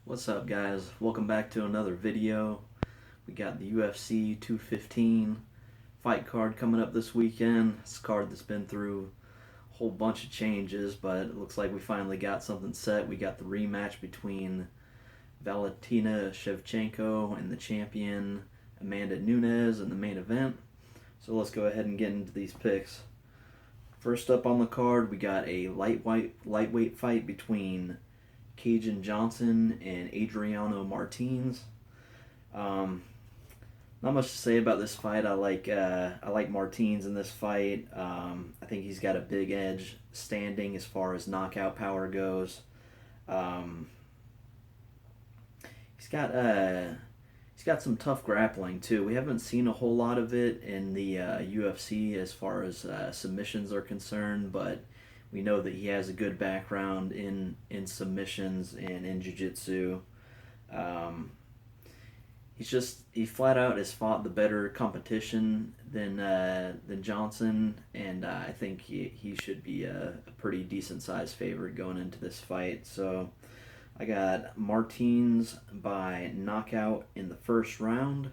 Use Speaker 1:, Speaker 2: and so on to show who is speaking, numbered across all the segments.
Speaker 1: What's up, guys? Welcome back to another video. We got the UFC 215 fight card coming up this weekend. It's a card that's been through a whole bunch of changes, but it looks like we finally got something set. We got the rematch between Valentina Shevchenko and the champion Amanda Nunes in the main event. So let's go ahead and get into these picks. First up on the card, we got a lightweight fight between Cajun Johnson and Adriano Martins. Not much to say about this fight. I like Martins in this fight. I think he's got a big edge standing as far as knockout power goes. He's got some tough grappling too. We haven't seen a whole lot of it in the UFC as far as submissions are concerned, but we know that he has a good background in submissions and in jiu-jitsu. He flat out has fought the better competition than Johnson, and I think he should be a pretty decent sized favorite going into this fight. So I got Martins by knockout in the first round.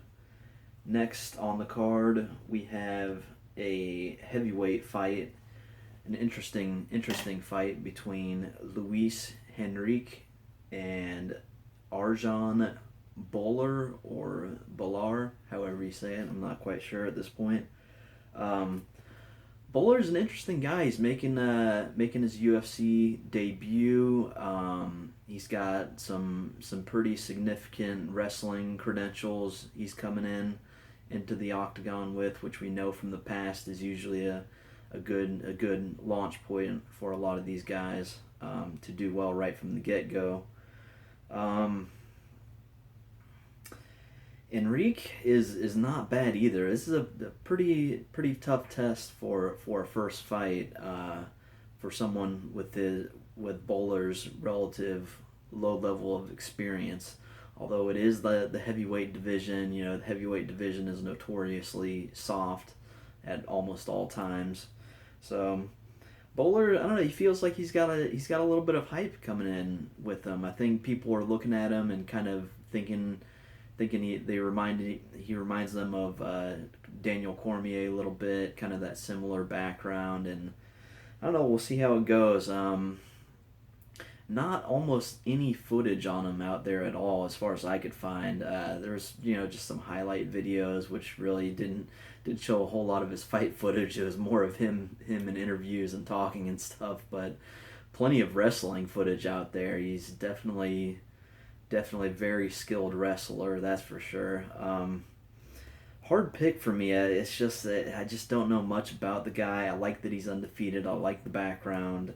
Speaker 1: Next on the card, we have a heavyweight fight, an interesting fight between Luis Henrique and Arjan Bhullar, or Bhullar, however you say it. I'm not quite sure at this point. Bhullar's an interesting guy. He's making his UFC debut. He's got some pretty significant wrestling credentials. He's coming into the octagon with, which we know from the past is usually a good launch point for a lot of these guys to do well right from the get-go. Henrique is not bad either. This is a pretty tough test for a first fight for someone with Bhullar's relative low level of experience. Although it is the heavyweight division, the heavyweight division is notoriously soft at almost all times. So Bhullar, I don't know, he feels like he's got a little bit of hype coming in with him. I think people are looking at him and kind of thinking he reminds them of Daniel Cormier a little bit, kind of that similar background, and I don't know, we'll see how it goes. Not almost any footage on him out there at all, as far as I could find. There's just some highlight videos, which really didn't show a whole lot of his fight footage. It was more of him in interviews and talking and stuff, but plenty of wrestling footage out there. He's definitely very skilled wrestler, that's for sure. Hard pick for me. It's just that I just don't know much about the guy. I like that he's undefeated. I like the background.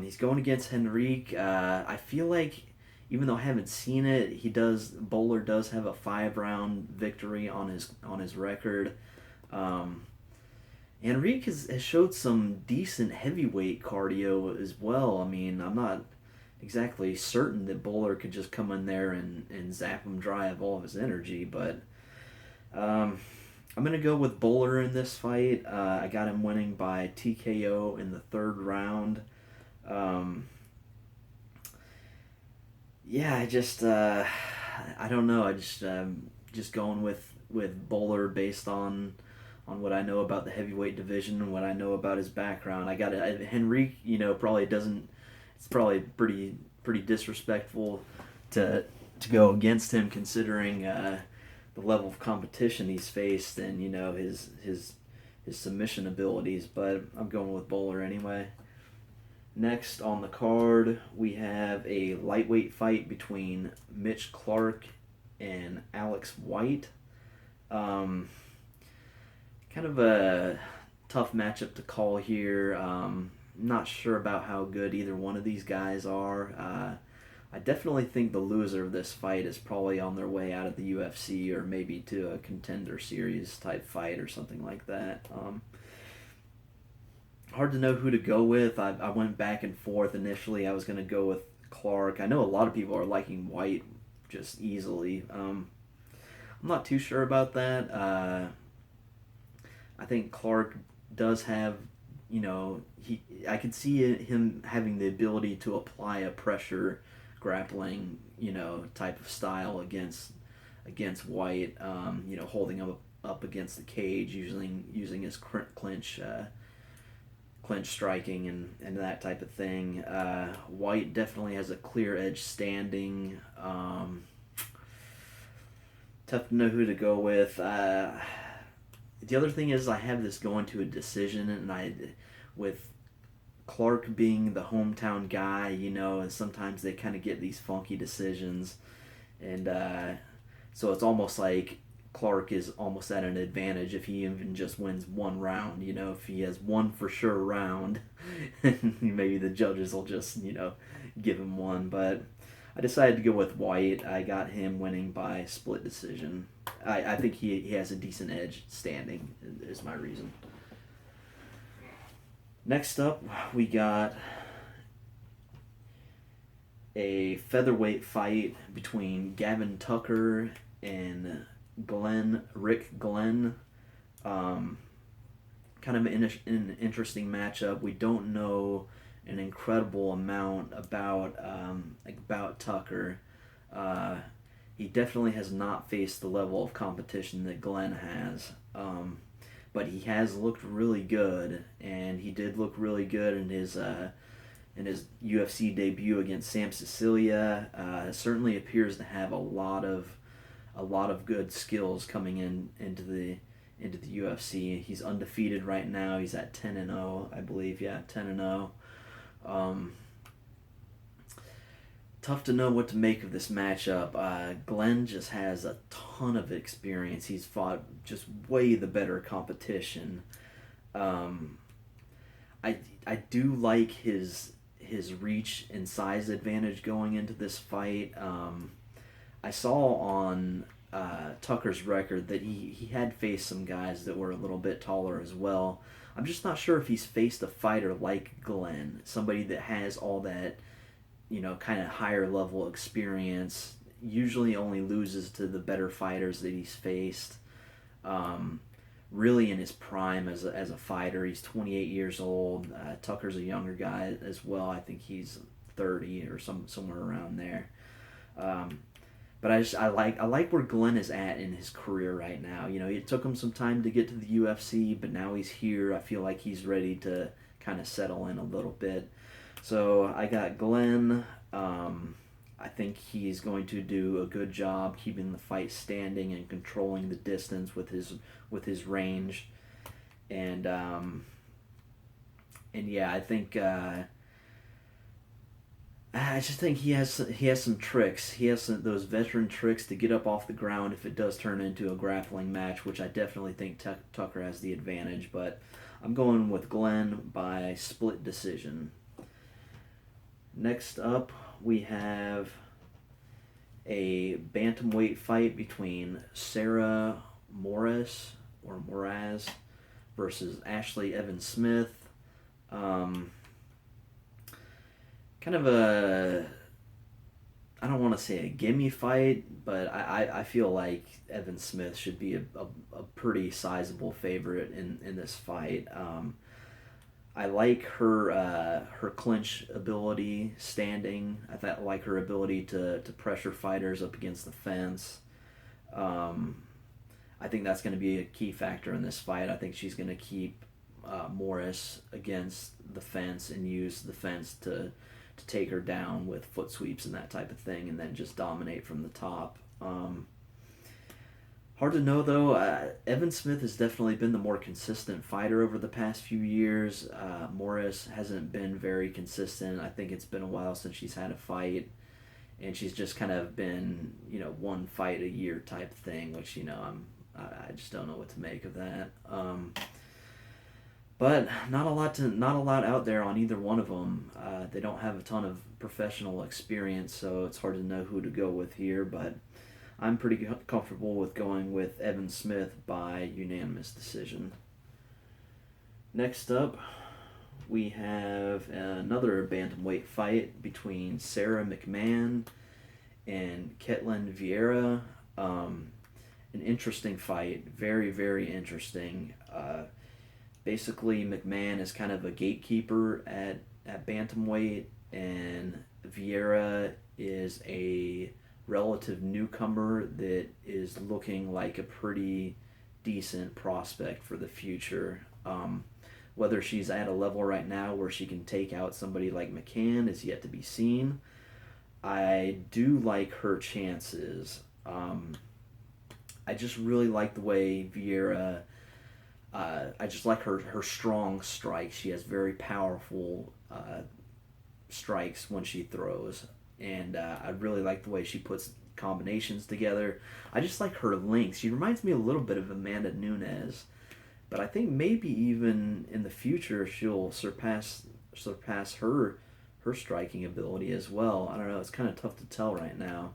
Speaker 1: He's going against Henrique. I feel like, even though I haven't seen it, Bhullar does have a 5-round victory on his record. Henrique has showed some decent heavyweight cardio as well. I mean, I'm not exactly certain that Bhullar could just come in there and zap him dry of all of his energy, but I'm going to go with Bhullar in this fight. I got him winning by TKO in the third round. Yeah, I don't know. I just going with Bhullar based on what I know about the heavyweight division and what I know about his background. I got it. Henrique, probably doesn't. It's probably pretty disrespectful to go against him, considering the level of competition he's faced and his submission abilities. But I'm going with Bhullar anyway. Next on the card, we have a lightweight fight between Mitch Clarke and Alex White. Kind of a tough matchup to call here. Not sure about how good either one of these guys are. I definitely think the loser of this fight is probably on their way out of the UFC, or maybe to a contender series type fight or something like that. Hard to know who to go with. I went back and forth. Initially, I was going to go with Clarke. I know a lot of people are liking White just easily. I'm not too sure about that. I think Clarke does have, I could see him having the ability to apply a pressure grappling, type of style against White. Holding him up against the cage, using his clinch striking and that type of thing. White definitely has a clear edge standing. Tough to know who to go with. The other thing is I have this going to a decision, and with Clarke being the hometown guy, and sometimes they kind of get these funky decisions, and so it's almost like Clarke is almost at an advantage if he even just wins one round. If he has one for sure round, maybe the judges will just give him one. But I decided to go with White. I got him winning by split decision. I think he has a decent edge standing, is my reason. Next up, we got a featherweight fight between Gavin Tucker and Rick Glenn. Kind of an interesting matchup. We don't know an incredible amount about Tucker. He definitely has not faced the level of competition that Glenn has. But he has looked really good, and he did look really good in his UFC debut against Sam Sicilia. Certainly appears to have a lot of good skills coming into the UFC. He's undefeated right now. He's at 10-0, I believe. Yeah, 10-0. Tough to know what to make of this matchup. Glenn just has a ton of experience. He's fought just way the better competition. I do like his reach and size advantage going into this fight. I saw on Tucker's record that he had faced some guys that were a little bit taller as well. I'm just not sure if he's faced a fighter like Glenn, somebody that has all that, kind of higher level experience. Usually only loses to the better fighters that he's faced. Really in his prime as a fighter. He's 28 years old. Tucker's a younger guy as well. I think he's 30 or somewhere around there. But I like where Glenn is at in his career right now. It took him some time to get to the UFC, but now he's here. I feel like he's ready to kind of settle in a little bit. So I got Glenn. I think he's going to do a good job keeping the fight standing and controlling the distance with his range. And yeah, I think I just think he has some tricks. He has those veteran tricks to get up off the ground if it does turn into a grappling match, which I definitely think Tucker has the advantage. But I'm going with Glenn by split decision. Next up, we have a bantamweight fight between Sarah Moras versus Ashley Evans-Smith. Kind of I don't want to say a gimme fight, but I feel like Evans-Smith should be a pretty sizable favorite in this fight. I like her clinch ability standing. I like her ability to pressure fighters up against the fence. I think that's going to be a key factor in this fight. I think she's going to keep Moras against the fence and use the fence to take her down with foot sweeps and that type of thing, and then just dominate from the top. Hard to know, though. Evans-Smith has definitely been the more consistent fighter over the past few years. Moras hasn't been very consistent. I think it's been a while since she's had a fight, and she's just kind of been, one fight a year type thing, which, I just don't know what to make of that. But not a lot out there on either one of them. They don't have a ton of professional experience, so it's hard to know who to go with here, but I'm pretty comfortable with going with Evans-Smith by unanimous decision. Next up, we have another bantamweight fight between Sarah McMann and Ketlin Vieira. An interesting fight, very, very interesting. Basically, McMann is kind of a gatekeeper at bantamweight, and Vieira is a relative newcomer that is looking like a pretty decent prospect for the future. Whether she's at a level right now where she can take out somebody like McMann is yet to be seen. I do like her chances. I just really like the way Vieira. I just like her strong strikes. She has very powerful strikes when she throws, and I really like the way she puts combinations together. I just like her length. She reminds me a little bit of Amanda Nunes, but I think maybe even in the future she'll surpass her striking ability as well. I don't know. It's kind of tough to tell right now,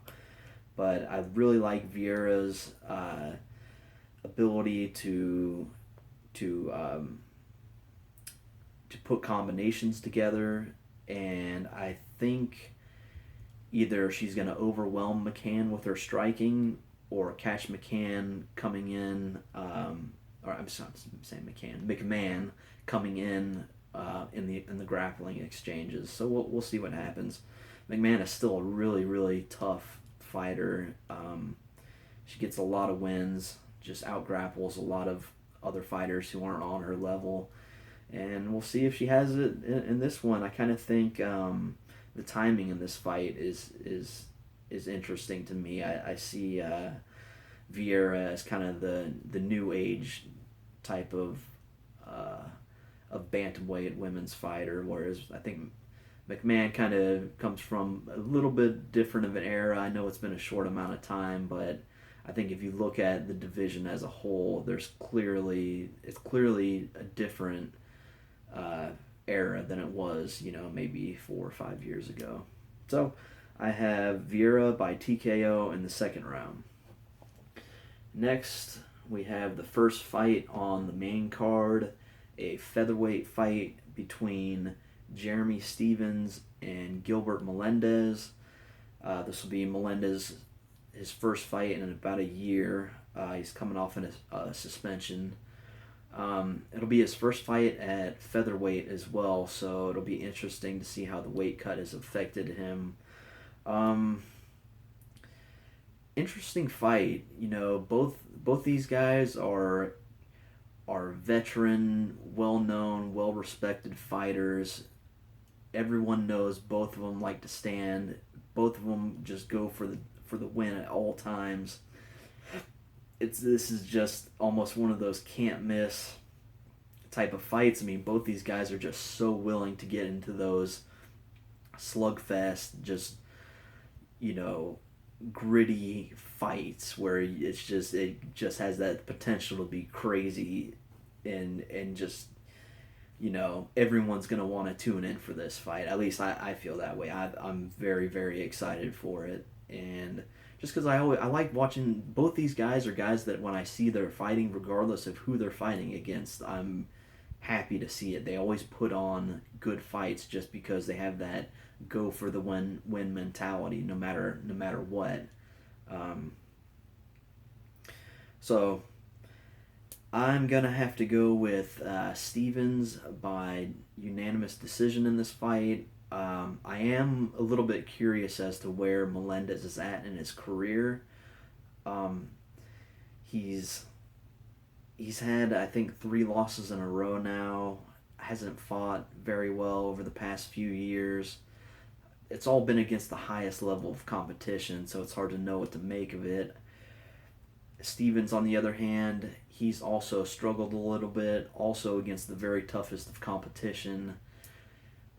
Speaker 1: but I really like Vieira's ability to um, to put combinations together, and I think either she's going to overwhelm McMann with her striking or catch McMann coming in, or I'm saying McMann coming in the grappling exchanges. So we'll see what happens. McMann is still a really, really tough fighter. She gets a lot of wins, just out grapples a lot of other fighters who aren't on her level, and we'll see if she has it in this one. I kind of think the timing in this fight is interesting to me. I see Vieira as kind of the new age type of bantamweight women's fighter, whereas I think McMann kind of comes from a little bit different of an era. I know it's been a short amount of time, but I think if you look at the division as a whole, it's clearly a different era than it was, maybe 4 or 5 years ago. So I have Vieira by TKO in the second round. Next, we have the first fight on the main card, a featherweight fight between Jeremy Stephens and Gilbert Melendez. This will be Melendez, his first fight in about a year. He's coming off a suspension. It'll be his first fight at featherweight as well, so it'll be interesting to see how the weight cut has affected him. Interesting fight. Both these guys are veteran, well-known, well-respected fighters. Everyone knows both of them like to stand. Both of them just go for the win at all times. This is just almost one of those can't miss type of fights. I mean, both these guys are just so willing to get into those slugfest, just gritty fights where it just has that potential to be crazy, and just everyone's gonna want to tune in for this fight. At least I feel that way. I'm very, very excited for it, and just because I like watching both these guys are guys that when I see they're fighting, regardless of who they're fighting against, I'm happy to see it. They always put on good fights just because they have that go for the win mentality, no matter what. So I'm gonna have to go with Stephens by unanimous decision in this fight. I am a little bit curious as to where Melendez is at in his career. He's had, I think, 3 losses in a row now. Hasn't fought very well over the past few years. It's all been against the highest level of competition, so it's hard to know what to make of it. Stephens, on the other hand, he's also struggled a little bit, also against the very toughest of competition.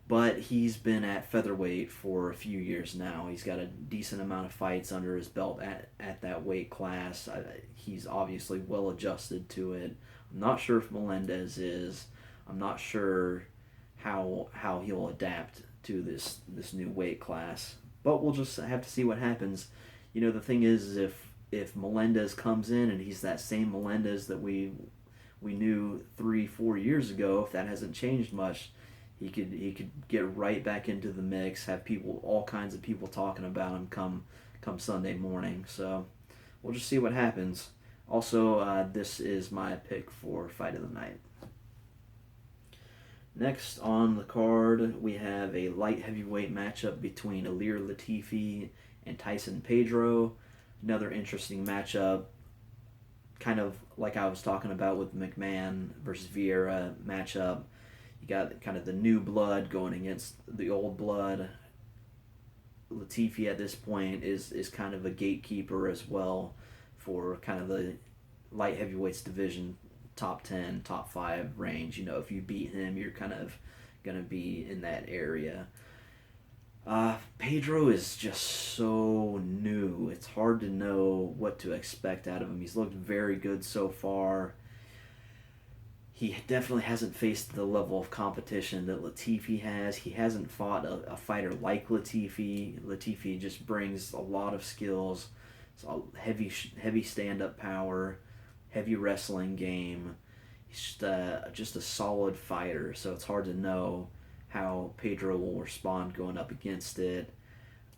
Speaker 1: But he's been at featherweight for a few years now. He's got a decent amount of fights under his belt at that weight class. He's obviously well adjusted to it. I'm not sure if Melendez is. I'm not sure how he'll adapt to this new weight class. But we'll just have to see what happens. The thing is if Melendez comes in and he's that same Melendez that we knew 3-4 years ago, if that hasn't changed much, he could get right back into the mix, have all kinds of people talking about him come Sunday morning. So we'll just see what happens. Also, this is my pick for fight of the night. Next on the card, we have a light heavyweight matchup between Ilir Latifi and Tyson Pedro. Another interesting matchup, kind of like I was talking about with McMann versus Vieira matchup. You got kind of the new blood going against the old blood. Latifi at this point is kind of a gatekeeper as well for kind of the light heavyweights division, top 10, top 5 range. If you beat him, you're kind of going to be in that area. Pedro is just so new. It's hard to know what to expect out of him. He's looked very good so far. He definitely hasn't faced the level of competition that Latifi has. He hasn't fought a fighter like Latifi. Latifi just brings a lot of skills. It's a heavy stand-up power, heavy wrestling game. He's just a solid fighter, so it's hard to know how Pedro will respond going up against it.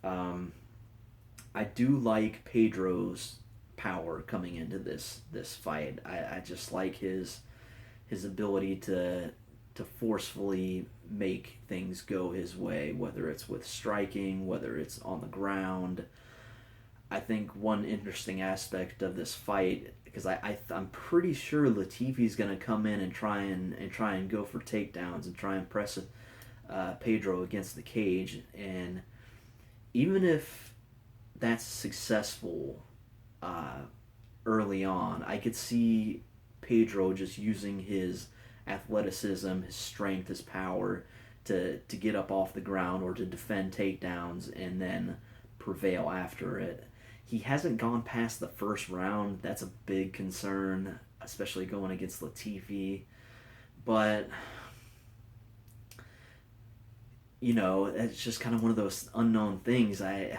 Speaker 1: I do like Pedro's power coming into this fight. I just like his ability to forcefully make things go his way, whether it's with striking, whether it's on the ground. I think one interesting aspect of this fight, because I'm pretty sure Latifi's going to come in and try and go for takedowns and try and press Pedro against the cage, and even if that's successful early on, I could see Pedro just using his athleticism, his strength, his power to get up off the ground or to defend takedowns and then prevail after it. He hasn't gone past the first round. That's a big concern, especially going against Latifi. But it's just kind of one of those unknown things. I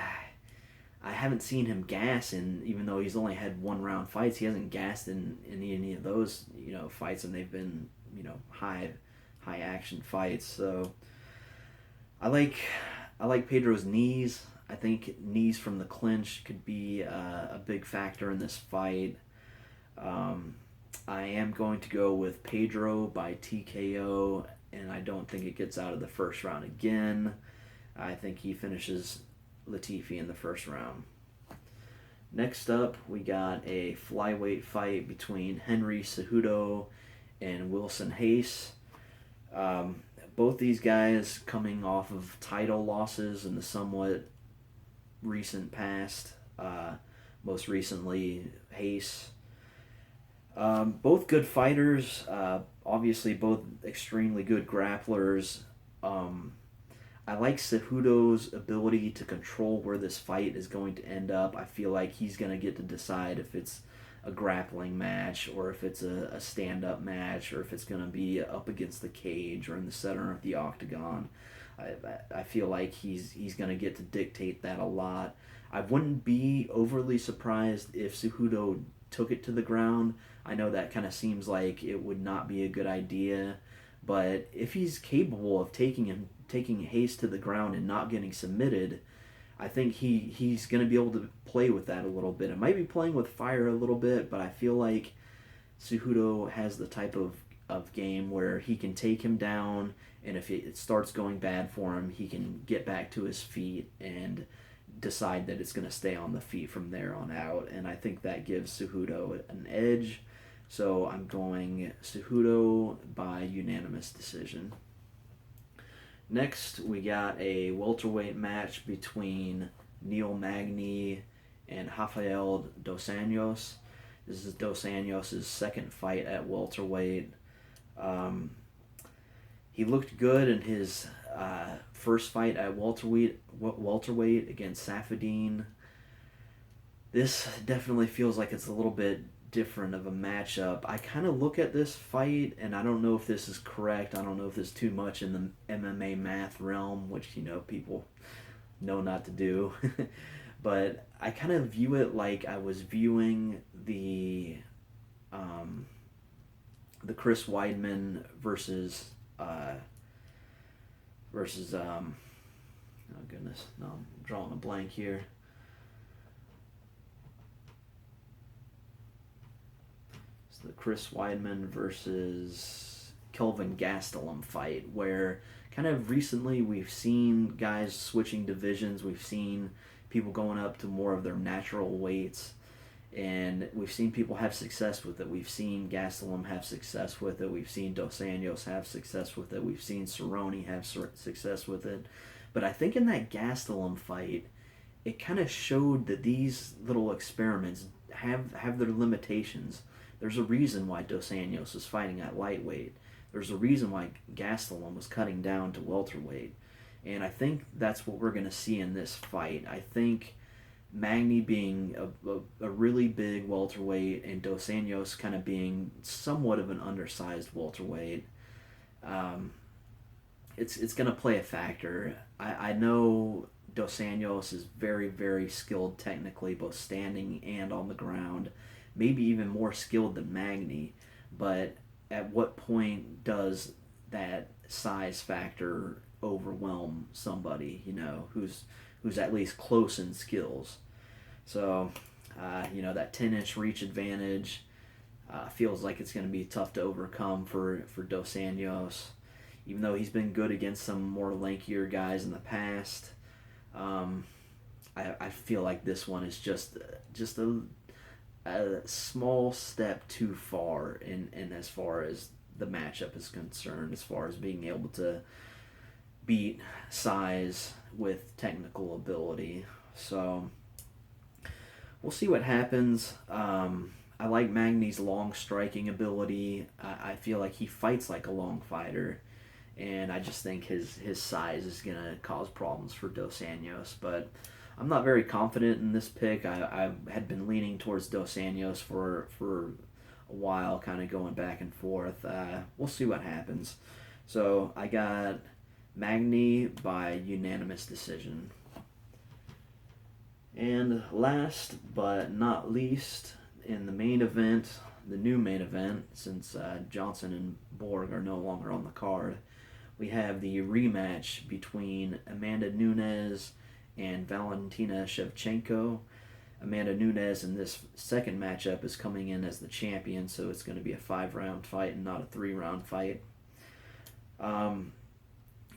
Speaker 1: haven't seen him gas, and even though he's only had 1-round fights, he hasn't gassed in any of those fights, and they've been high action fights. So I like Pedro's knees. I think knees from the clinch could be a big factor in this fight. I am going to go with Pedro by TKO, and I don't think it gets out of the first round again. I think he finishes Latifi in the first round. Next up, we got a flyweight fight between Henry Cejudo and Wilson Reis. Both these guys coming off of title losses in the somewhat recent past. Most recently, Reis. Both good fighters. Obviously, both extremely good grapplers. I like Cejudo's ability to control where this fight is going to end up. I feel like he's going to get to decide if it's a grappling match or if it's a stand-up match or if it's going to be up against the cage or in the center of the octagon. I feel like he's going to get to dictate that a lot. I wouldn't be overly surprised if Cejudo took it to the ground. I know that kind of seems like it would not be a good idea, but if he's capable of taking Reis to the ground and not getting submitted, I think he's going to be able to play with that a little bit. It might be playing with fire a little bit, but I feel like Cejudo has the type of game where he can take him down, and if it starts going bad for him, he can get back to his feet and decide that it's going to stay on the feet from there on out, and I think that gives Cejudo an edge. So I'm going Cejudo by unanimous decision. Next, we got a welterweight match between Neil Magny and Rafael Dos Anjos. This is Dos Anjos' second fight at welterweight. He looked good in his first fight at welterweight against Safadine. This definitely feels like it's a little bit different of a matchup. I kind of look at this fight, and I don't know if this is correct. I don't know if there's too much in the MMA math realm, which people know not to do. But I kind of view it like I was viewing the Chris Weidman versus oh goodness, no, I'm drawing a blank here. It's the Chris Weidman versus Kelvin Gastelum fight, where kind of recently we've seen guys switching divisions. We've seen people going up to more of their natural weights, and we've seen people have success with it. We've seen Gastelum have success with it. We've seen Dos Anjos have success with it. We've seen Cerrone have success with it. But I think in that Gastelum fight, it kind of showed that these little experiments have their limitations. There's a reason why Dos Anjos was fighting at lightweight. There's a reason why Gastelum was cutting down to welterweight. And I think that's what we're going to see in this fight. I think Magny being a really big welterweight and Dos Anjos kind of being somewhat of an undersized welterweight, it's going to play a factor. I know Dos Anjos is very, very skilled technically, both standing and on the ground, maybe even more skilled than Magny, but at what point does that size factor overwhelm somebody, who's at least close in skills? So, that 10-inch reach advantage feels like it's going to be tough to overcome for Dos Anjos, even though he's been good against some more lankier guys in the past. I feel like this one is just a small step too far in as far as the matchup is concerned, as far as being able to beat size with technical ability. So we'll see what happens. I like Magny's long striking ability. I feel like he fights like a long fighter, and I just think his size is going to cause problems for Dos Anjos. But I'm not very confident in this pick. I had been leaning towards Dos Anjos for a while, kind of going back and forth. We'll see what happens. So I got Magny by unanimous decision. And last but not least, in the main event, the new main event, since Johnson and Borg are no longer on the card, we have the rematch between Amanda Nunes and Valentina Shevchenko. Amanda Nunes in this second matchup is coming in as the champion, so it's going to be a 5-round fight and not a 3-round fight.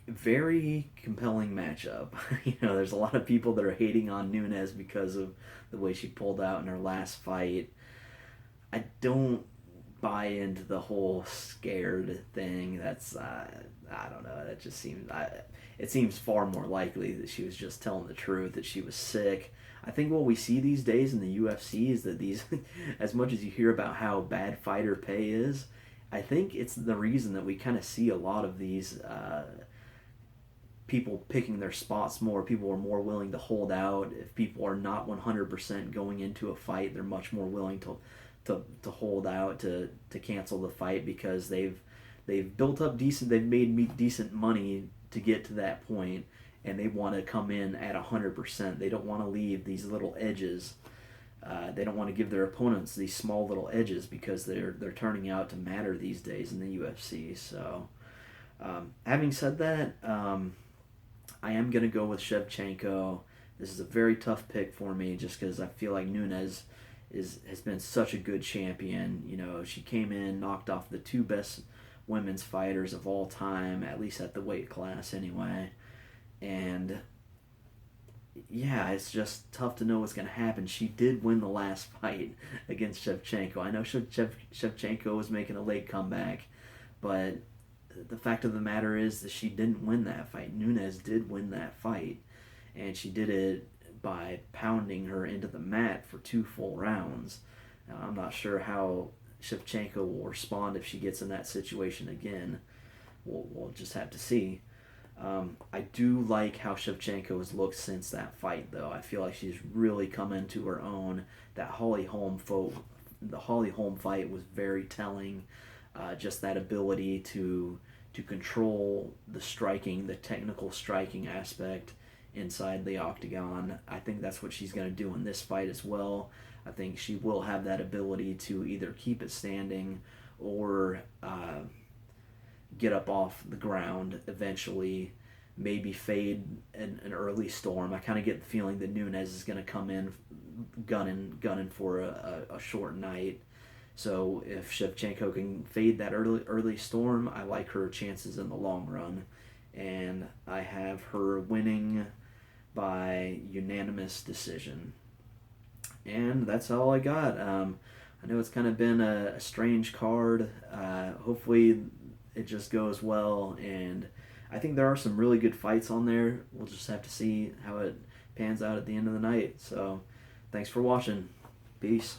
Speaker 1: Very compelling matchup. There's a lot of people that are hating on Nunes because of the way she pulled out in her last fight. I don't buy into the whole scared thing. That's I don't know. That just seems it seems far more likely that she was just telling the truth, that she was sick. I think what we see these days in the UFC is that these, as much as you hear about how bad fighter pay is, I think it's the reason that we kind of see a lot of these people picking their spots more. People are more willing to hold out. If people are not 100% going into a fight, they're much more willing to hold out, to cancel the fight, because they've built up they've made decent money to get to that point, and they want to come in at 100%. They don't want to leave these little edges. They don't want to give their opponents these small little edges, because they're turning out to matter these days in the UFC. So, having said that, I am going to go with Shevchenko. This is a very tough pick for me, just because I feel like Nunes has been such a good champion. She came in, knocked off the two best women's fighters of all time, at least at the weight class anyway. And yeah, it's just tough to know what's going to happen. She did win the last fight against Shevchenko. I know Shevchenko was making a late comeback, but the fact of the matter is that she didn't win that fight. Nunes did win that fight, and she did it by pounding her into the mat for 2 full rounds. Now, I'm not sure how Shevchenko will respond if she gets in that situation again. We'll just have to see. I do like how Shevchenko has looked since that fight, though. I feel like she's really come into her own. The Holly Holm fight was very telling. Just that ability to control the striking, the technical striking aspect inside the octagon. I think that's what she's going to do in this fight as well. I think she will have that ability to either keep it standing or get up off the ground eventually, maybe fade an early storm. I kind of get the feeling that Nunes is going to come in gunning for a short night So if Shevchenko can fade that early storm, I like her chances in the long run. And I have her winning by unanimous decision. And that's all I got. I know it's kind of been a strange card. Hopefully it just goes well. And I think there are some really good fights on there. We'll just have to see how it pans out at the end of the night. So thanks for watching. Peace.